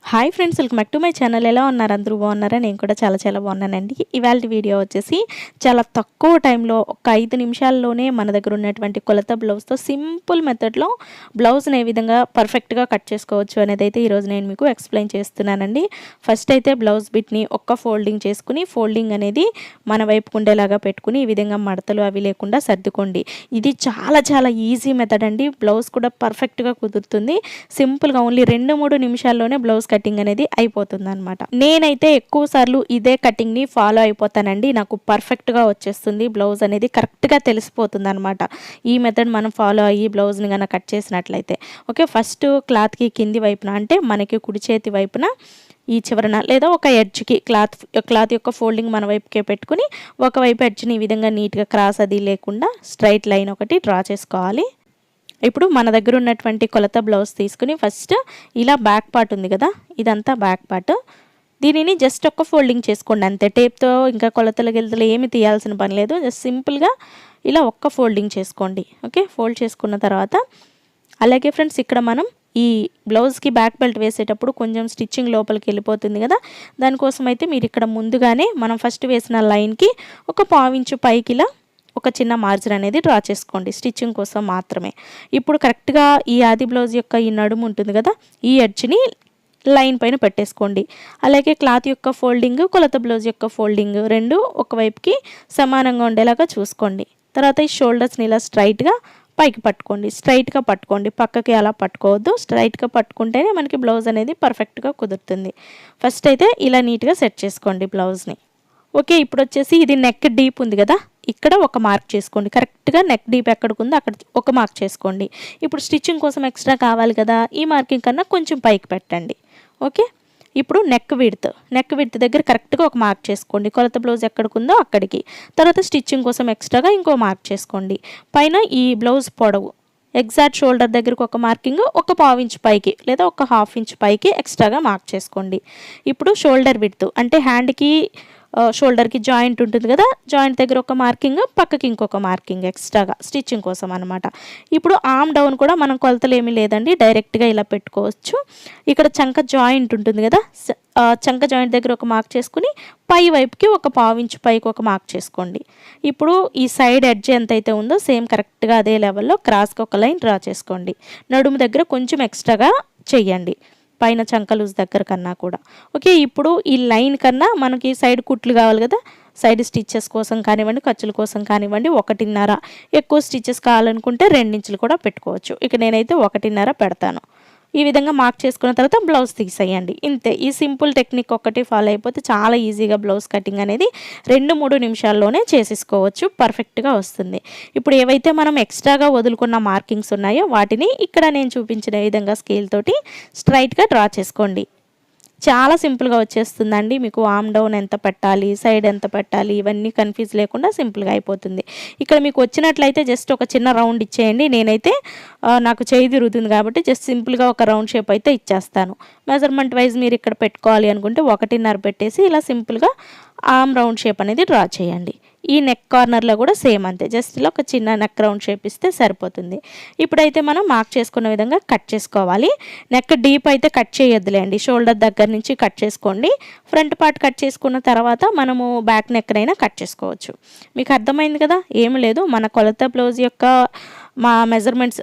Hi friends, welcome back to my channel. ఎలా ఉన్నారు? అందరూ బాగున్నారా? నేను కూడా చాలా బాగున్నానండి. ఇవాళ వీడియో వచ్చేసి చాలా తక్కువ టైంలో ఒక 5 నిమిషాల్లోనే మన దగ్గర ఉన్నటువంటి కొలత బ్లౌజ్తో సింపుల్ మెథడ్లో బ్లౌజ్ని ఏ విధంగా పర్ఫెక్ట్గా కట్ చేసుకోవచ్చు అనేది అయితే ఈరోజు నేను మీకు ఎక్స్ప్లెయిన్ చేస్తున్నానండి. ఫస్ట్ అయితే బ్లౌజ్ బిట్ని ఒక్క ఫోల్డింగ్ చేసుకుని ఫోల్డింగ్ అనేది మన వైపు ఉండేలాగా పెట్టుకుని ఈ విధంగా మడతలు అవి లేకుండా సర్దుకోండి. ఇది చాలా ఈజీ మెథడ్ అండి. బ్లౌజ్ కూడా పర్ఫెక్ట్గా కుదురుతుంది. సింపుల్గా ఓన్లీ 2-3 నిమిషాల్లోనే బ్లౌజ్ కటింగ్ అనేది అయిపోతుంది అనమాట. నేనైతే ఎక్కువ సార్లు ఇదే కటింగ్ని ఫాలో అయిపోతానండి. నాకు పర్ఫెక్ట్గా వచ్చేస్తుంది. బ్లౌజ్ అనేది కరెక్ట్గా తెలిసిపోతుంది అనమాట. ఈ మెథడ్ మనం ఫాలో అయ్యి బ్లౌజ్ని కనుక కట్ చేసినట్లయితే ఓకే. ఫస్ట్ క్లాత్కి కింది వైపున అంటే మనకి కుడి చేతి వైపున ఈ చివరన లేదా ఒక ఎడ్జ్కి క్లాత్ యొక్క ఫోల్డింగ్ మన వైపుకే పెట్టుకుని ఒకవైపు ఎడ్జ్ని ఈ విధంగా నీట్గా క్రాస్ అది లేకుండా స్ట్రైట్ లైన్ ఒకటి డ్రా చేసుకోవాలి. ఇప్పుడు మన దగ్గర ఉన్నటువంటి కొలత బ్లౌజ్ తీసుకుని ఫస్ట్ ఇలా బ్యాక్ పార్ట్ ఉంది కదా, ఇదంతా బ్యాక్ పార్ట్. దీనిని జస్ట్ ఒక్క ఫోల్డింగ్ చేసుకోండి అంతే. టేప్తో ఇంకా కొలతలు గిలతలు ఏమి తీయాల్సిన పని లేదు. జస్ట్ సింపుల్గా ఇలా ఒక్క ఫోల్డింగ్ చేసుకోండి. ఓకే, ఫోల్డ్ చేసుకున్న తర్వాత అలాగే ఫ్రెండ్స్, ఇక్కడ మనం ఈ బ్లౌజ్కి బ్యాక్ బెల్ట్ వేసేటప్పుడు కొంచెం స్టిచ్చింగ్ లోపలికి వెళ్ళిపోతుంది కదా, దానికోసం అయితే మీరు ఇక్కడ ముందుగానే మనం ఫస్ట్ వేసిన లైన్కి ఒక 1/4 ఇంచు పైకి ఇలా ఒక చిన్న మార్జిన్ అనేది డ్రా చేసుకోండి, స్టిచ్చింగ్ కోసం మాత్రమే. ఇప్పుడు కరెక్ట్గా ఈ ఆది బ్లౌజ్ యొక్క ఈ నడుము ఉంటుంది కదా, ఈ ఎడ్జ్ని లైన్ పైన పెట్టేసుకోండి. అలాగే క్లాత్ యొక్క ఫోల్డింగ్, కొలత బ్లౌజ్ యొక్క ఫోల్డింగ్ రెండు ఒకవైపుకి సమానంగా ఉండేలాగా చూసుకోండి. తర్వాత ఈ షోల్డర్స్ని ఇలా స్ట్రైట్గా పైకి పట్టుకోండి. స్ట్రైట్గా పట్టుకోండి, పక్కకి అలా పట్టుకోవద్దు. స్ట్రైట్గా పట్టుకుంటేనే మనకి బ్లౌజ్ అనేది పర్ఫెక్ట్గా కుదురుతుంది. ఫస్ట్ అయితే ఇలా నీట్గా సెట్ చేసుకోండి బ్లౌజ్ని. ఓకే, ఇప్పుడు వచ్చేసి ఇది నెక్ డీప్ ఉంది కదా, ఇక్కడ ఒక మార్క్ చేసుకోండి. కరెక్ట్గా నెక్ డీప్ ఎక్కడికి ఉందో అక్కడ ఒక మార్క్ చేసుకోండి. ఇప్పుడు స్టిచ్చింగ్ కోసం ఎక్స్ట్రా కావాలి కదా, ఈ మార్కింగ్ కన్నా కొంచెం పైకి పెట్టండి. ఓకే, ఇప్పుడు నెక్ విడ్త్ దగ్గర కరెక్ట్గా ఒక మార్క్ చేసుకోండి. కొలత బ్లౌజ్ ఎక్కడికి ఉందో అక్కడికి. తర్వాత స్టిచ్చింగ్ కోసం ఎక్స్ట్రాగా ఇంకో మార్క్ చేసుకోండి. పైన ఈ బ్లౌజ్ పొడవు ఎగ్జాక్ట్ షోల్డర్ దగ్గరకు ఒక మార్కింగ్, ఒక 1/4 ఇంచు పైకి లేదా ఒక 1/2 ఇంచు పైకి ఎక్స్ట్రాగా మార్క్ చేసుకోండి. ఇప్పుడు షోల్డర్ విడ్త్ అంటే హ్యాండ్కి షోల్డర్కి జాయింట్ ఉంటుంది కదా, జాయింట్ దగ్గర ఒక మార్కింగ్, పక్కకి ఇంకొక మార్కింగ్ ఎక్స్ట్రాగా స్టిచ్చింగ్ కోసం అనమాట. ఇప్పుడు ఆర్మ్ డౌన్ కూడా మనం కొలతలు ఏమీ లేదండి, డైరెక్ట్గా ఇలా పెట్టుకోవచ్చు. ఇక్కడ చంక జాయింట్ ఉంటుంది కదా, చంక జాయింట్ దగ్గర ఒక మార్క్ చేసుకుని పై వైపుకి ఒక 1/4 ఇంచు పైకి ఒక మార్క్ చేసుకోండి. ఇప్పుడు ఈ సైడ్ ఎడ్జ్ ఎంతైతే ఉందో సేమ్ కరెక్ట్గా అదే లెవెల్లో క్రాస్గా ఒక లైన్ డ్రా చేసుకోండి. నడుము దగ్గర కొంచెం ఎక్స్ట్రాగా చెయ్యండి, పైన చంకలూజ్ దగ్గర కన్నా కూడా. ఓకే, ఇప్పుడు ఈ లైన్ కన్నా మనకి సైడ్ కుట్లు కావాలి కదా, సైడ్ స్టిచ్చెస్ కోసం కానివ్వండి, ఖర్చుల కోసం కానివ్వండి, 1.5 ఎక్కువ స్టిచ్చెస్ కావాలనుకుంటే 2 ఇంచులు కూడా పెట్టుకోవచ్చు. ఇక నేనైతే 1.5 పెడతాను. ఈ విధంగా మార్క్ చేసుకున్న తర్వాత బ్లౌజ్ తీసేయండి. ఇంతే. ఈ సింపుల్ టెక్నిక్ ఒక్కటి ఫాలో అయిపోతే చాలా ఈజీగా బ్లౌజ్ కటింగ్ అనేది 2-3 నిమిషాల్లోనే చేసేసుకోవచ్చు, పర్ఫెక్ట్గా వస్తుంది. ఇప్పుడు ఏవైతే మనం ఎక్స్ట్రాగా వదులుకున్న మార్కింగ్స్ ఉన్నాయో వాటిని ఇక్కడ నేను చూపించిన విధంగా స్కేల్ తోటి స్ట్రైట్గా డ్రా చేసుకోండి. చాలా సింపుల్గా వచ్చేస్తుందండి. మీకు ఆర్మ్ డౌన్ ఎంత పెట్టాలి, సైడ్ ఎంత పెట్టాలి, ఇవన్నీ కన్ఫ్యూజ్ లేకుండా సింపుల్గా అయిపోతుంది. ఇక్కడ మీకు వచ్చినట్లయితే జస్ట్ ఒక చిన్న రౌండ్ ఇచ్చేయండి. నేనైతే నాకు చేయి తిరుగుతుంది కాబట్టి జస్ట్ సింపుల్గా ఒక రౌండ్ షేప్ అయితే ఇచ్చేస్తాను. మెజర్మెంట్ వైజ్ మీరు ఇక్కడ పెట్టుకోవాలి అనుకుంటే 1.5 పెట్టేసి ఇలా సింపుల్గా ఆర్మ్ రౌండ్ షేప్ అనేది డ్రా చేయండి. ఈ నెక్ కార్నర్లో కూడా సేమ్ అంతే, జస్ట్ ఇలా ఒక చిన్న నెక్ రౌండ్ షేప్ ఇస్తే సరిపోతుంది. ఇప్పుడైతే మనం మార్క్ చేసుకున్న విధంగా కట్ చేసుకోవాలి. నెక్ డీప్ అయితే కట్ చేయొద్దులేండి, షోల్డర్ దగ్గర నుంచి కట్ చేసుకోండి. ఫ్రంట్ పార్ట్ కట్ చేసుకున్న తర్వాత మనము బ్యాక్ నెక్కనైనా కట్ చేసుకోవచ్చు. మీకు అర్థమైంది కదా, ఏమి లేదు, మన కొలత బ్లౌజ్ యొక్క మా మెజర్మెంట్స్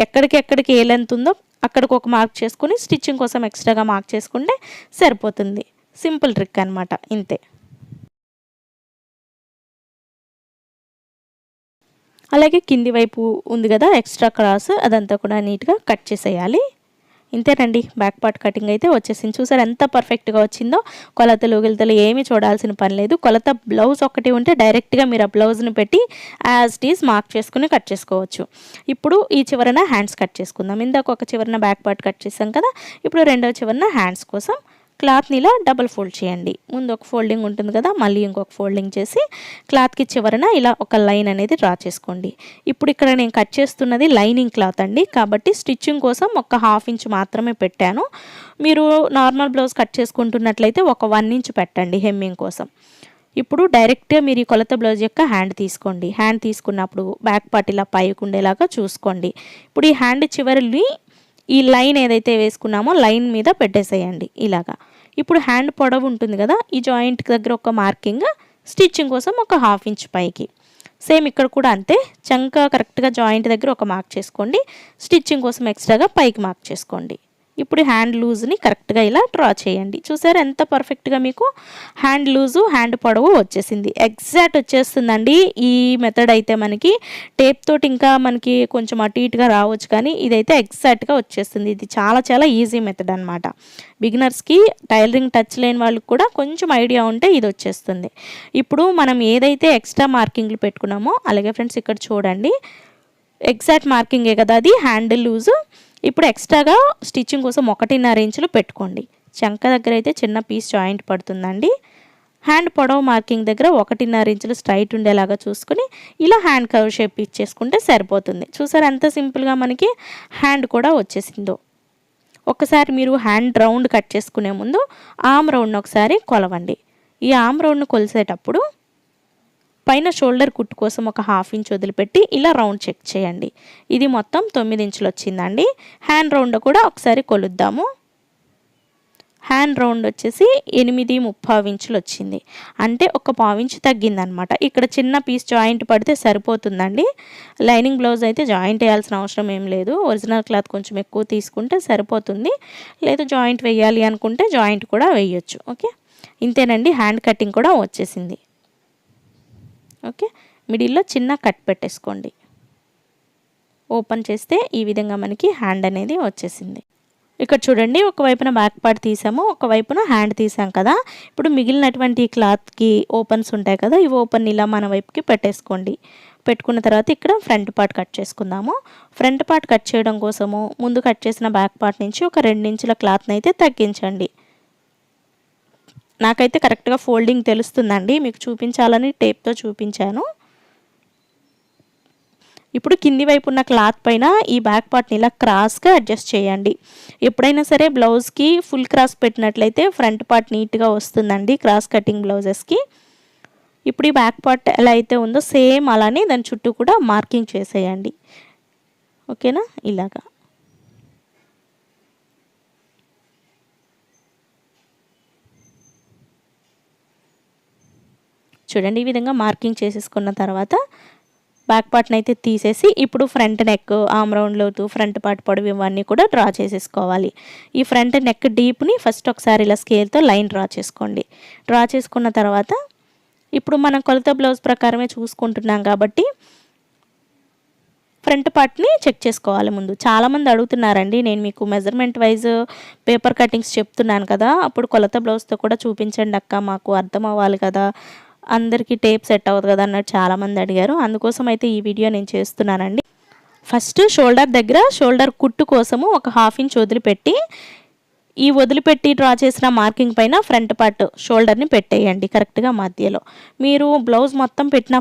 ఎక్కడికి ఏ లెంత్ ఉందో అక్కడికి ఒక మార్క్ చేసుకుని స్టిచ్చింగ్ కోసం ఎక్స్ట్రాగా మార్క్ చేసుకుంటే సరిపోతుంది. సింపుల్ ట్రిక్ అనమాట, ఇంతే. అలాగే కింది వైపు ఉంది కదా ఎక్స్ట్రా క్రాస్, అదంతా కూడా నీట్గా కట్ చేసేయాలి. ఇంతేనండి, బ్యాక్ పార్ట్ కటింగ్ అయితే వచ్చేసింది. చూసారు ఎంత పర్ఫెక్ట్గా వచ్చిందో. కొలతలు గిలతలు ఏమీ చూడాల్సిన పని లేదు. కొలత బ్లౌజ్ ఒకటి ఉంటే డైరెక్ట్గా మీరు ఆ బ్లౌజ్ని పెట్టి యాజ్ ఇట్ ఈజ్ మార్క్ చేసుకుని కట్ చేసుకోవచ్చు. ఇప్పుడు ఈ చివరన హ్యాండ్స్ కట్ చేసుకుందాం. ఇందాక ఒక చివరన బ్యాక్ పార్ట్ కట్ చేసాం కదా, ఇప్పుడు రెండవ చివరన హ్యాండ్స్ కోసం క్లాత్ని ఇలా డబుల్ ఫోల్డ్ చేయండి. ముందు ఒక ఫోల్డింగ్ ఉంటుంది కదా, మళ్ళీ ఇంకొక ఫోల్డింగ్ చేసి క్లాత్కి చివరన ఇలా ఒక లైన్ అనేది డ్రా చేసుకోండి. ఇప్పుడు ఇక్కడ నేను కట్ చేస్తున్నది లైనింగ్ క్లాత్ అండి, కాబట్టి స్టిచ్చింగ్ కోసం ఒక 1/2 ఇంచు మాత్రమే పెట్టాను. మీరు నార్మల్ బ్లౌజ్ కట్ చేసుకుంటున్నట్లయితే ఒక 1 ఇంచు పెట్టండి హెమ్మింగ్ కోసం. ఇప్పుడు డైరెక్ట్గా మీరు ఈ కొలత బ్లౌజ్ యొక్క హ్యాండ్ తీసుకోండి. హ్యాండ్ తీసుకున్నప్పుడు బ్యాక్ పార్ట్ ఇలా పైకి ఉండేలాగా చూసుకోండి. ఇప్పుడు ఈ హ్యాండ్ చివరిని ఈ లైన్ ఏదైతే వేసుకున్నామో లైన్ మీద పెట్టేసేయండి ఇలాగా. ఇప్పుడు హ్యాండ్ పొడవు ఉంటుంది కదా, ఈ జాయింట్ దగ్గర ఒక మార్కింగ్, స్టిచ్చింగ్ కోసం ఒక 1/2 ఇంచ్ పైకి. సేమ్ ఇక్కడ కూడా అంతే, చంక కరెక్ట్గా జాయింట్ దగ్గర ఒక మార్క్ చేసుకోండి, స్టిచ్చింగ్ కోసం ఎక్స్ట్రాగా పైకి మార్క్ చేసుకోండి. ఇప్పుడు హ్యాండ్ లూజ్ని కరెక్ట్గా ఇలా డ్రా చేయండి. చూసారా ఎంత పర్ఫెక్ట్గా మీకు హ్యాండ్ లూజు హ్యాండ్ పొడవు వచ్చేసింది, ఎగ్జాక్ట్ వచ్చేస్తుందండి. ఈ మెథడ్ అయితే మనకి టేప్ తోటి ఇంకా మనకి కొంచెం అటు ఇటుగా రావచ్చు, కానీ ఇదైతే ఎగ్జాక్ట్గా వచ్చేస్తుంది. ఇది చాలా చాలా ఈజీ మెథడ్ అనమాట. బిగినర్స్కి, టైలరింగ్ టచ్ లేని వాళ్ళకి కూడా కొంచెం ఐడియా ఉంటే ఇది వచ్చేస్తుంది. ఇప్పుడు మనం ఏదైతే ఎక్స్ట్రా మార్కింగ్లు పెట్టుకున్నామో, అలాగే ఫ్రెండ్స్ ఇక్కడ చూడండి, ఎగ్జాక్ట్ మార్కింగే కదా అది హ్యాండ్ లూజు. ఇప్పుడు ఎక్స్ట్రాగా స్టిచ్చింగ్ కోసం 1.5 ఇంచులు పెట్టుకోండి. చంక దగ్గర అయితే చిన్న పీస్ జాయింట్ పడుతుందండి. హ్యాండ్ పొడవు మార్కింగ్ దగ్గర 1.5 ఇంచులు స్ట్రైట్ ఉండేలాగా చూసుకుని ఇలా హ్యాండ్ కర్వ్ షేప్ ఇచ్చేసుకుంటే సరిపోతుంది. చూసారు ఎంత సింపుల్గా మనకి హ్యాండ్ కూడా వచ్చేసిందో. ఒకసారి మీరు హ్యాండ్ రౌండ్ కట్ చేసుకునే ముందు ఆర్మ్ రౌండ్ని ఒకసారి కొలవండి. ఈ ఆర్మ్ రౌండ్ను కొలిసేటప్పుడు పైన షోల్డర్ కుట్టు కోసం ఒక 1/2 ఇంచ్ వదిలిపెట్టి ఇలా రౌండ్ చెక్ చేయండి. ఇది మొత్తం 9 ఇంచులు వచ్చిందండి. హ్యాండ్ రౌండ్ కూడా ఒకసారి కొలుద్దాము. హ్యాండ్ రౌండ్ వచ్చేసి 8.35 ఇంచులు వచ్చింది, అంటే ఒక 1/4 ఇంచ్ తగ్గిందనమాట. ఇక్కడ చిన్న పీస్ జాయింట్ పడితే సరిపోతుందండి. లైనింగ్ బ్లౌజ్ అయితే జాయింట్ వేయాల్సిన అవసరం ఏం లేదు, ఒరిజినల్ క్లాత్ కొంచెం ఎక్కువ తీసుకుంటే సరిపోతుంది. లేదు జాయింట్ వేయాలి అనుకుంటే జాయింట్ కూడా వేయొచ్చు. ఓకే, ఇంతేనండి, హ్యాండ్ కటింగ్ కూడా వచ్చేసింది. ఓకే, మిడిల్లో చిన్న కట్ పెట్టేసుకోండి. ఓపెన్ చేస్తే ఈ విధంగా మనకి హ్యాండ్ అనేది వచ్చేసింది. ఇక్కడ చూడండి, ఒకవైపున బ్యాక్ పార్ట్ తీసాము, ఒకవైపున హ్యాండ్ తీసాం కదా. ఇప్పుడు మిగిలినటువంటి క్లాత్కి ఓపెన్స్ ఉంటాయి కదా, ఈ ఓపెన్ ఇలా మన వైపుకి పెట్టేసుకోండి. పెట్టుకున్న తర్వాత ఇక్కడ ఫ్రంట్ పార్ట్ కట్ చేసుకుందాము. ఫ్రంట్ పార్ట్ కట్ చేయడం కోసము ముందు కట్ చేసిన బ్యాక్ పార్ట్ నుంచి ఒక 2 ఇంచుల క్లాత్ని అయితే తగ్గించండి. నాకైతే కరెక్ట్గా ఫోల్డింగ్ తెలుస్తుందండి, మీకు చూపించాలని టేప్తో చూపించాను. ఇప్పుడు కింది వైపు ఉన్న క్లాత్ పైన ఈ బ్యాక్ పార్ట్ని ఇలా క్రాస్గా అడ్జస్ట్ చేయండి. ఎప్పుడైనా సరే బ్లౌజ్కి ఫుల్ క్రాస్ పెట్టినట్లయితే ఫ్రంట్ పార్ట్ నీట్గా వస్తుందండి క్రాస్ కటింగ్ బ్లౌజెస్కి. ఇప్పుడు ఈ బ్యాక్ పార్ట్ ఎలా అయితే ఉందో సేమ్ అలానే దాని చుట్టూ కూడా మార్కింగ్ చేసేయండి. ఓకేనా, ఇలాగా. చూడండి, ఈ విధంగా మార్కింగ్ చేసేసుకున్న తర్వాత బ్యాక్ పార్ట్ని అయితే తీసేసి ఇప్పుడు ఫ్రంట్ నెక్, ఆర్మ్ రౌండ్ లోతు, ఫ్రంట్ పార్ట్ పొడవు ఇవన్నీ కూడా డ్రా చేసేసుకోవాలి. ఈ ఫ్రంట్ నెక్ డీప్ని ఫస్ట్ ఒకసారి ఇలా స్కేల్తో లైన్ డ్రా చేసుకోండి. డ్రా చేసుకున్న తర్వాత ఇప్పుడు మనం కొలత బ్లౌజ్ ప్రకారమే చూసుకుంటున్నాం కాబట్టి ఫ్రంట్ పార్ట్ని చెక్ చేసుకోవాలి ముందు. చాలామంది అడుగుతున్నారండి, నేను మీకు మెజర్మెంట్ వైజ్ పేపర్ కటింగ్స్ చెప్తున్నాను కదా, అప్పుడు కొలత బ్లౌజ్తో కూడా చూపించండి అక్క, మాకు అర్థం అవ్వాలి కదా, అందరికీ టేప్ సెట్ అవ్వదు కదా అన్నట్టు చాలామంది అడిగారు. అందుకోసం అయితే ఈ వీడియో నేను చేస్తున్నానండి. ఫస్ట్ షోల్డర్ దగ్గర షోల్డర్ కుట్టు కోసము ఒక 1/2 ఇంచ్ వదిలిపెట్టి ఈ వదిలిపెట్టి డ్రా చేసిన మార్కింగ్ పైన ఫ్రంట్ పార్ట్ షోల్డర్ని పెట్టేయండి కరెక్ట్గా మధ్యలో. మీరు బ్లౌజ్ మొత్తం పెట్టినా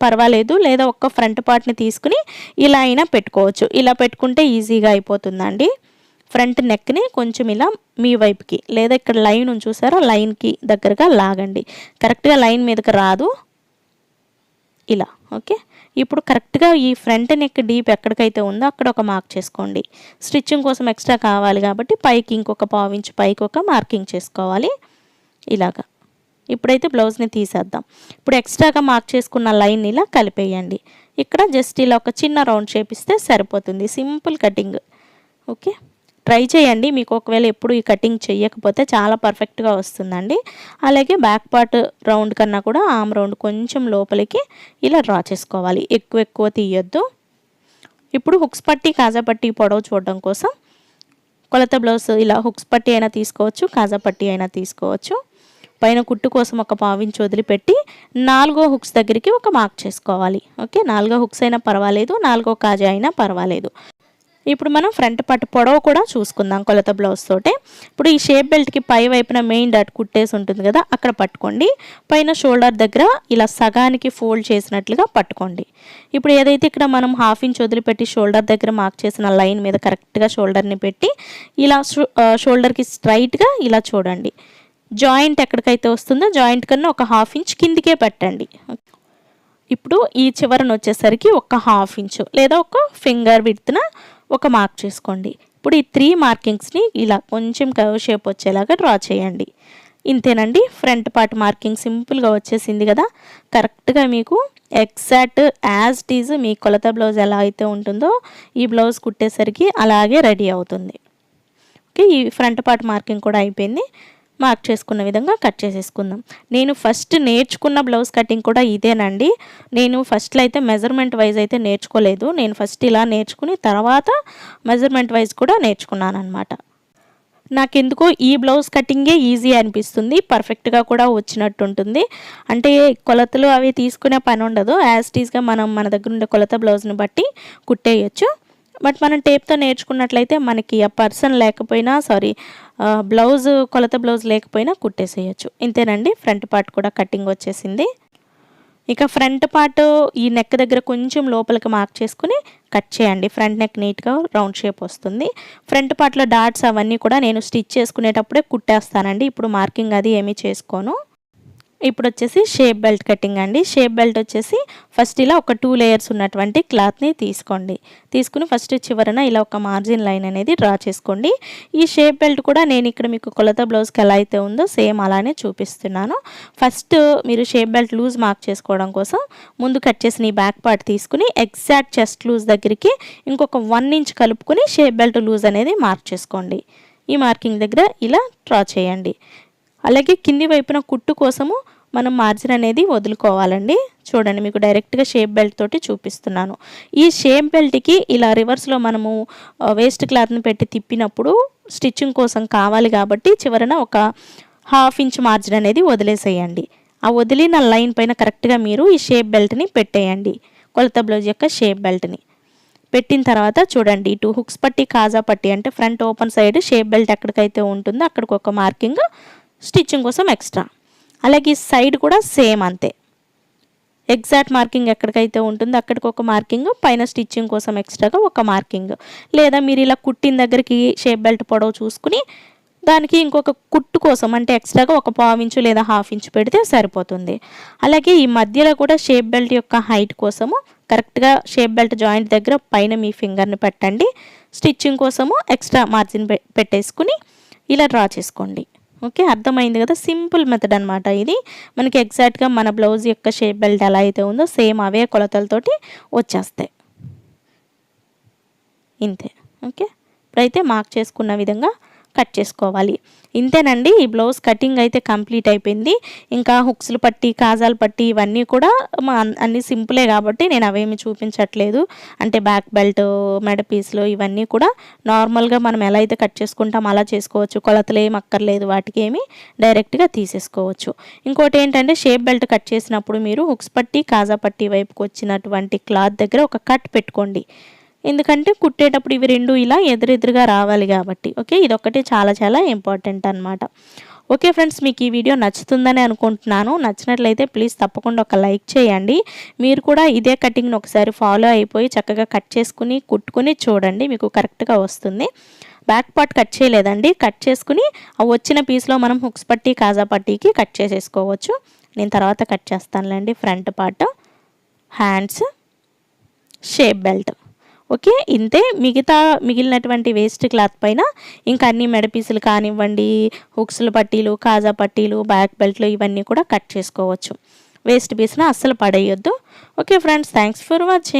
పర్వాలేదు, లేదా ఒక్క ఫ్రంట్ పార్ట్ని తీసుకుని ఇలా అయినా పెట్టుకోవచ్చు. ఇలా పెట్టుకుంటే ఈజీగా అయిపోతుందండి. ఫ్రంట్ నెక్ని కొంచెం ఇలా మీ వైపుకి, లేదా ఇక్కడ లైన్ చూసారా, లైన్కి దగ్గరగా లాగండి. కరెక్ట్గా లైన్ మీదకి రాదు, ఇలా. ఓకే, ఇప్పుడు కరెక్ట్గా ఈ ఫ్రంట్ నెక్ డీప్ ఎక్కడికైతే ఉందో అక్కడ ఒక మార్క్ చేసుకోండి. స్టిచ్చింగ్ కోసం ఎక్స్ట్రా కావాలి కాబట్టి పైకి ఇంకొక 1/4 ఇంచ్ పైకి ఒక మార్కింగ్ చేసుకోవాలి ఇలాగా. ఇప్పుడైతే బ్లౌజ్ని తీసేద్దాం. ఇప్పుడు ఎక్స్ట్రాగా మార్క్ చేసుకున్న లైన్ ఇలా కలిపేయండి. ఇక్కడ జస్ట్ ఇలా ఒక చిన్న రౌండ్ షేప్ ఇస్తే సరిపోతుంది, సింపుల్ కటింగ్. ఓకే, ట్రై చేయండి. మీకు ఒకవేళ ఎప్పుడు ఈ కటింగ్ చేయకపోతే చాలా పర్ఫెక్ట్గా వస్తుందండి. అలాగే బ్యాక్ పార్ట్ రౌండ్ కన్నా కూడా ఆర్మ్ రౌండ్ కొంచెం లోపలికి ఇలా డ్రా చేసుకోవాలి, ఎక్కువ తీయొద్దు. ఇప్పుడు హుక్స్ పట్టి, కాజా పట్టి పొడవు చూడడం కోసం కొలత బ్లౌజ్ ఇలా హుక్స్ పట్టి అయినా తీసుకోవచ్చు, కాజా పట్టి అయినా తీసుకోవచ్చు. పైన కుట్టు కోసం ఒక 1/4 ఇంచ్ వదిలిపెట్టి 4వ హుక్స్ దగ్గరికి ఒక మార్క్ చేసుకోవాలి. ఓకే, 4వ హుక్స్ అయినా పర్వాలేదు, 4వ కాజా అయినా పర్వాలేదు. ఇప్పుడు మనం ఫ్రంట్ పార్ట్ పొడవు కూడా చూసుకుందాం కొలత బ్లౌజ్ తోటే. ఇప్పుడు ఈ షేప్ బెల్ట్కి పై వైపున మెయిన్ డాట్ కుట్టేసి ఉంటుంది కదా, అక్కడ పట్టుకోండి. పైన షోల్డర్ దగ్గర ఇలా సగానికి ఫోల్డ్ చేసినట్లుగా పట్టుకోండి. ఇప్పుడు ఏదైతే ఇక్కడ మనం 1/2 ఇంచ్ వదిలిపెట్టి షోల్డర్ దగ్గర మార్క్ చేసిన లైన్ మీద కరెక్ట్గా షోల్డర్ని పెట్టి ఇలా షోల్డర్కి స్ట్రైట్గా ఇలా చూడండి. జాయింట్ ఎక్కడికైతే వస్తుందో జాయింట్ కన్నా ఒక 1/2 ఇంచ్ కిందికే పెట్టండి. ఇప్పుడు ఈ చివరన వచ్చేసరికి ఒక 1/2 ఇంచు లేదా ఒక ఫింగర్ విడ్త్న ఒక మార్క్ చేసుకోండి. ఇప్పుడు ఈ 3 మార్కింగ్స్ని ఇలా కొంచెం కర్వ్ షేప్ వచ్చేలాగా డ్రా చేయండి. ఇంతేనండి, ఫ్రంట్ పార్ట్ మార్కింగ్ సింపుల్గా వచ్చేసింది కదా. కరెక్ట్గా మీకు ఎగ్జాక్ట్ యాజ్ ఇట్ ఈజ్ మీ కొలత బ్లౌజ్ ఎలా అయితే ఉంటుందో ఈ బ్లౌజ్ కుట్టేసరికి అలాగే రెడీ అవుతుంది. ఓకే, ఈ ఫ్రంట్ పార్ట్ మార్కింగ్ కూడా అయిపోయింది. మార్క్ చేసుకున్న విధంగా కట్ చేసేసుకుందాం. నేను ఫస్ట్ నేర్చుకున్న బ్లౌజ్ కటింగ్ కూడా ఇదేనండి. నేను ఫస్ట్లో అయితే మెజర్మెంట్ వైజ్ అయితే నేర్చుకోలేదు. నేను ఫస్ట్ ఇలా నేర్చుకుని తర్వాత మెజర్మెంట్ వైజ్ కూడా నేర్చుకున్నాను అనమాట. నాకెందుకో ఈ బ్లౌజ్ కటింగే ఈజీ అనిపిస్తుంది, పర్ఫెక్ట్గా కూడా వచ్చినట్టు ఉంటుంది. అంటే కొలతలు అవి తీసుకునే పని ఉండదు, యాజ్ ఇట్ ఈస్గా మనం మన దగ్గర ఉండే కొలత బ్లౌజ్ని బట్టి కుట్టేయచ్చు. బట్ మనం టేప్తో నేర్చుకున్నట్లయితే మనకి ఆ పర్సన్ లేకపోయినా బ్లౌజ్ కొలత బ్లౌజ్ లేకపోయినా కుట్టేసేయచ్చు. ఇంతేనండి, ఫ్రంట్ పార్ట్ కూడా కటింగ్ వచ్చేసింది. ఇక ఫ్రంట్ పార్ట్ ఈ నెక్ దగ్గర కొంచెం లోపలికి మార్క్ చేసుకుని కట్ చేయండి. ఫ్రంట్ నెక్ నీట్గా రౌండ్ షేప్ వస్తుంది. ఫ్రంట్ పార్ట్లో డాట్స్ అవన్నీ కూడా నేను స్టిచ్ చేసుకునేటప్పుడే కుట్టేస్తానండి. ఇప్పుడు మార్కింగ్ అది ఏమీ చేసుకోను. ఇప్పుడు వచ్చేసి షేప్ బెల్ట్ కటింగ్ అండి. షేప్ బెల్ట్ వచ్చేసి ఫస్ట్ ఇలా ఒక 2 లేయర్స్ ఉన్నటువంటి క్లాత్ని తీసుకోండి. తీసుకుని ఫస్ట్ చివరన ఇలా ఒక మార్జిన్ లైన్ అనేది డ్రా చేసుకోండి. ఈ షేప్ బెల్ట్ కూడా నేను ఇక్కడ మీకు కొలత బ్లౌజ్కి ఎలా అయితే ఉందో సేమ్ అలానే చూపిస్తున్నాను. ఫస్ట్ మీరు షేప్ బెల్ట్ లూజ్ మార్క్ చేసుకోవడం కోసం ముందు కట్ చేసిన ఈ బ్యాక్ పార్ట్ తీసుకుని ఎగ్జాక్ట్ చెస్ట్ లూజ్ దగ్గరికి ఇంకొక 1 ఇంచ్ కలుపుకొని షేప్ బెల్ట్ లూజ్ అనేది మార్క్ చేసుకోండి. ఈ మార్కింగ్ దగ్గర ఇలా డ్రా చేయండి. అలాగే కింది వైపున కుట్టు కోసము మనం మార్జిన్ అనేది వదులుకోవాలండి. చూడండి, మీకు డైరెక్ట్గా షేప్ బెల్ట్ తోటి చూపిస్తున్నాను. ఈ షేప్ బెల్ట్కి ఇలా రివర్స్లో మనము వేస్ట్ క్లాత్ని పెట్టి తిప్పినప్పుడు స్టిచ్చింగ్ కోసం కావాలి కాబట్టి చివరన ఒక 1/2 ఇంచ్ మార్జిన్ అనేది వదిలేసేయండి. ఆ వదిలిన లైన్ పైన కరెక్ట్గా మీరు ఈ షేప్ బెల్ట్ని పెట్టేయండి. కొలత బ్లౌజ్ యొక్క షేప్ బెల్ట్ని పెట్టిన తర్వాత చూడండి, ఇటు హుక్స్ పట్టి కాజా పట్టి అంటే front open side shape belt ఎక్కడికైతే ఉంటుందో అక్కడికి ఒక మార్కింగ్ స్టిచ్చింగ్ కోసం ఎక్స్ట్రా. అలాగే ఈ సైడ్ కూడా సేమ్ అంతే, ఎగ్జాక్ట్ మార్కింగ్ ఎక్కడికైతే ఉంటుందో అక్కడికి ఒక మార్కింగ్, పైన స్టిచ్చింగ్ కోసం ఎక్స్ట్రాగా ఒక మార్కింగ్. లేదా మీరు ఇలా కుట్టిన దగ్గరికి షేప్ బెల్ట్ పొడవు చూసుకుని దానికి ఇంకొక కుట్టు కోసం అంటే ఎక్స్ట్రాగా ఒక 1/4 ఇంచు లేదా 1/2 ఇంచు పెడితే సరిపోతుంది. అలాగే ఈ మధ్యలో కూడా షేప్ బెల్ట్ యొక్క హైట్ కోసము కరెక్ట్గా షేప్ బెల్ట్ జాయింట్ దగ్గర పైన మీ ఫింగర్ని పెట్టండి. స్టిచ్చింగ్ కోసము ఎక్స్ట్రా మార్జిన్ పెట్టేసుకుని ఇలా డ్రా చేసుకోండి. ఓకే, అర్థమైంది కదా. సింపుల్ మెథడ్ అనమాట ఇది. మనకి ఎగ్జాక్ట్గా మన బ్లౌజ్ యొక్క షేప్ బెల్ట్ ఎలా అయితే ఉందో సేమ్ అవే కొలతలతోటి వచ్చేస్తాయి. ఇంతే. ఓకే, ఇప్పుడైతే మార్క్ చేసుకున్న విధంగా కట్ చేసుకోవాలి. ఇంతేనండి, ఈ బ్లౌజ్ కటింగ్ అయితే కంప్లీట్ అయిపోయింది. ఇంకా హుక్స్లు పట్టి కాజాలు పట్టి ఇవన్నీ కూడా అన్నీ సింపులే కాబట్టి నేను అవేమి చూపించట్లేదు. అంటే బ్యాక్ బెల్ట్ మెడ పీస్లు ఇవన్నీ కూడా నార్మల్గా మనం ఎలా అయితే కట్ చేసుకుంటాం అలా చేసుకోవచ్చు. కొలతలు ఏమి అక్కర్లేదు, వాటికి ఏమి డైరెక్ట్గా తీసేసుకోవచ్చు. ఇంకోటి ఏంటంటే షేప్ బెల్ట్ కట్ చేసినప్పుడు మీరు హుక్స్ పట్టి కాజా పట్టి వైపుకి వచ్చినటువంటి క్లాత్ దగ్గర ఒక కట్ పెట్టుకోండి. ఎందుకంటే కుట్టేటప్పుడు ఇవి రెండు ఇలా ఎదురెదురుగా రావాలి కాబట్టి. ఓకే, ఇదొక్కటి చాలా చాలా ఇంపార్టెంట్ అనమాట. ఓకే ఫ్రెండ్స్, మీకు ఈ వీడియో నచ్చుతుందని అనుకుంటున్నాను. నచ్చినట్లయితే ప్లీజ్ తప్పకుండా ఒక లైక్ చేయండి. మీరు కూడా ఇదే కటింగ్ని ఒకసారి ఫాలో అయిపోయి చక్కగా కట్ చేసుకుని కుట్టుకుని చూడండి, మీకు కరెక్ట్గా వస్తుంది. బ్యాక్ పార్ట్ కట్ చేయలేదండి, కట్ చేసుకుని ఆ వచ్చిన పీస్లో మనం హుక్స్ పట్టి కాజా పట్టీకి కట్ చేసేసుకోవచ్చు. నేను తర్వాత కట్ చేస్తానులేండి. Front part, hands, shape belt. Okay, ఇంతే. మిగిలినటువంటి వేస్ట్ క్లాత్ పైన ఇంకా అన్ని మెడ పీసులు కానివ్వండి, హుక్స్ల పట్టీలు కాజా పట్టీలు బ్యాక్ బెల్ట్లు ఇవన్నీ కూడా కట్ చేసుకోవచ్చు. వేస్ట్ పీస్ను అస్సలు పడేయొద్దు. Okay friends, thanks for watching.